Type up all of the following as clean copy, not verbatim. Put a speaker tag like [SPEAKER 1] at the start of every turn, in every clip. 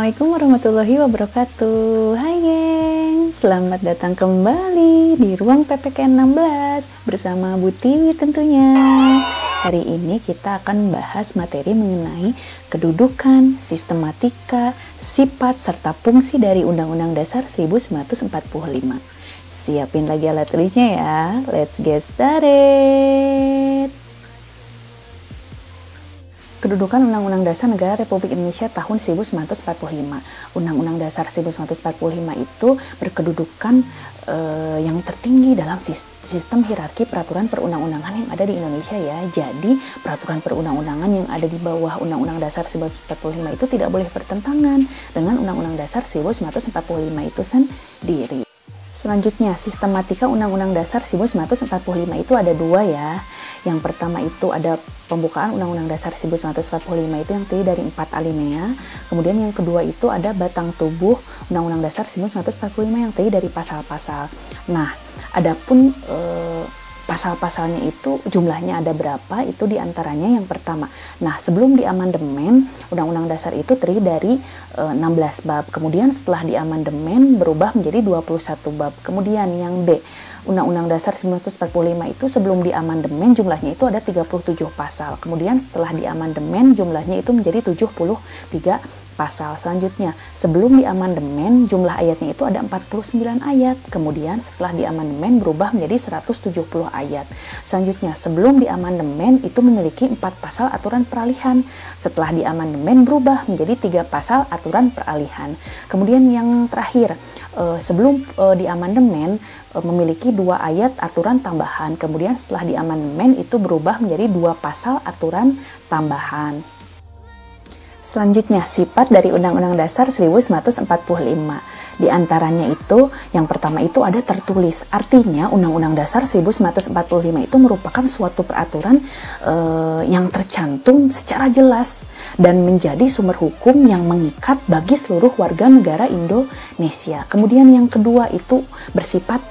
[SPEAKER 1] Assalamualaikum warahmatullahi wabarakatuh. Hai geng, selamat datang kembali di ruang PPKN 16 bersama Bu Tiwi tentunya. Hari ini kita akan bahas materi mengenai kedudukan, sistematika, sifat, serta fungsi dari Undang-Undang Dasar 1945. Siapin lagi alat tulisnya ya, let's get started. Kedudukan Undang-Undang Dasar Negara Republik Indonesia tahun 1945. Undang-Undang Dasar 1945 itu berkedudukan yang tertinggi dalam sistem hierarki peraturan perundang-undangan yang ada di Indonesia ya. Jadi peraturan perundang-undangan yang ada di bawah Undang-Undang Dasar 1945 itu tidak boleh bertentangan dengan Undang-Undang Dasar 1945 itu sendiri. Selanjutnya, sistematika Undang-Undang Dasar 1945 itu ada dua ya. Yang pertama itu ada pembukaan Undang-Undang Dasar 1945 itu yang terdiri dari 4 alinea. Kemudian yang kedua itu ada batang tubuh Undang-Undang Dasar 1945 yang terdiri dari pasal-pasal. Nah, adapun pasal-pasalnya itu jumlahnya ada berapa, itu diantaranya yang pertama. Nah, sebelum diamandemen, Undang-Undang Dasar itu terdiri dari 16 bab. Kemudian setelah diamandemen berubah menjadi 21 bab. Kemudian yang B, Undang-Undang Dasar 1945 itu sebelum diamandemen jumlahnya itu ada 37 pasal. Kemudian setelah diamandemen jumlahnya itu menjadi 73 pasal. Selanjutnya, sebelum diamandemen jumlah ayatnya itu ada 49 ayat. Kemudian setelah diamandemen berubah menjadi 170 ayat. Selanjutnya, sebelum diamandemen itu memiliki 4 pasal aturan peralihan. Setelah diamandemen berubah menjadi 3 pasal aturan peralihan. Kemudian yang terakhir, sebelum diamandemen memiliki 2 ayat aturan tambahan. Kemudian setelah diamandemen itu berubah menjadi 2 pasal aturan tambahan. Selanjutnya, sifat dari Undang-Undang Dasar 1945. Di antaranya itu, yang pertama itu ada tertulis. Artinya, Undang-Undang Dasar 1945 itu merupakan suatu peraturan yang tercantum secara jelas dan menjadi sumber hukum yang mengikat bagi seluruh warga negara Indonesia. Kemudian yang kedua itu bersifat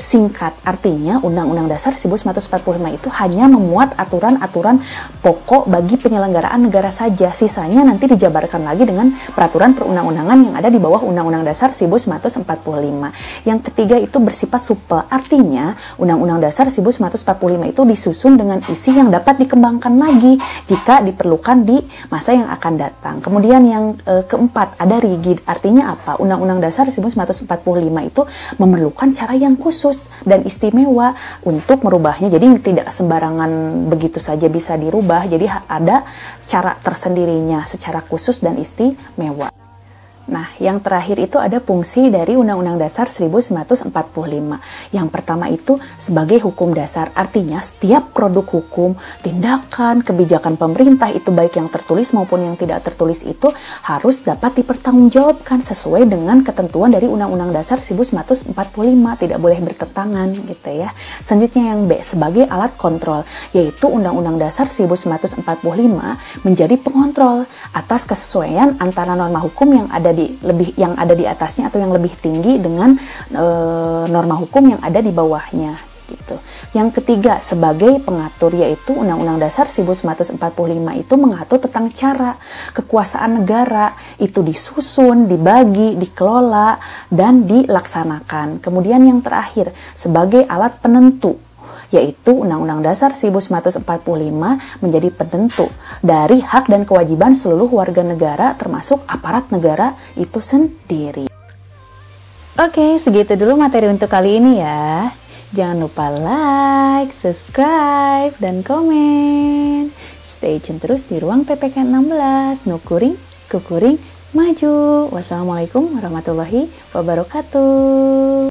[SPEAKER 1] singkat. Artinya, Undang-Undang Dasar 1945 itu hanya memuat aturan-aturan pokok bagi penyelenggaraan negara saja. Sisanya nanti dijabarkan lagi dengan peraturan perundang-undangan yang ada di bawah Undang-Undang Dasar 1945. Yang ketiga itu bersifat supel. Artinya, Undang-Undang Dasar 1945 itu disusun dengan isi yang dapat dikembangkan lagi jika diperlukan di masa yang akan datang. Kemudian yang keempat ada rigid. Artinya apa? Undang-Undang Dasar 1945 itu memerlukan cara yang khusus dan istimewa untuk merubahnya. Jadi tidak sembarangan begitu saja bisa dirubah. Jadi ada cara tersendirinya secara khusus dan istimewa. Nah, yang terakhir itu ada fungsi dari Undang-Undang Dasar 1945. Yang pertama itu sebagai hukum dasar. Artinya setiap produk hukum, tindakan, kebijakan pemerintah itu baik yang tertulis maupun yang tidak tertulis itu harus dapat dipertanggungjawabkan sesuai dengan ketentuan dari Undang-Undang Dasar 1945. Tidak boleh bertentangan gitu ya. Selanjutnya yang B, sebagai alat kontrol, yaitu Undang-Undang Dasar 1945 menjadi pengontrol atas kesesuaian antara norma hukum yang ada di atasnya atau yang lebih tinggi dengan norma hukum yang ada di bawahnya gitu. Yang ketiga sebagai pengatur, yaitu Undang-Undang Dasar 1945 itu mengatur tentang cara kekuasaan negara itu disusun, dibagi, dikelola dan dilaksanakan. Kemudian yang terakhir sebagai alat penentu, yaitu Undang-Undang Dasar 1945 menjadi penentu dari hak dan kewajiban seluruh warga negara termasuk aparat negara itu sendiri. Oke, segitu dulu materi untuk kali ini ya. Jangan lupa like, subscribe, dan komen. Stay tune terus di ruang PPKN 16. Nukuring, kukuring, maju. Wassalamualaikum warahmatullahi wabarakatuh.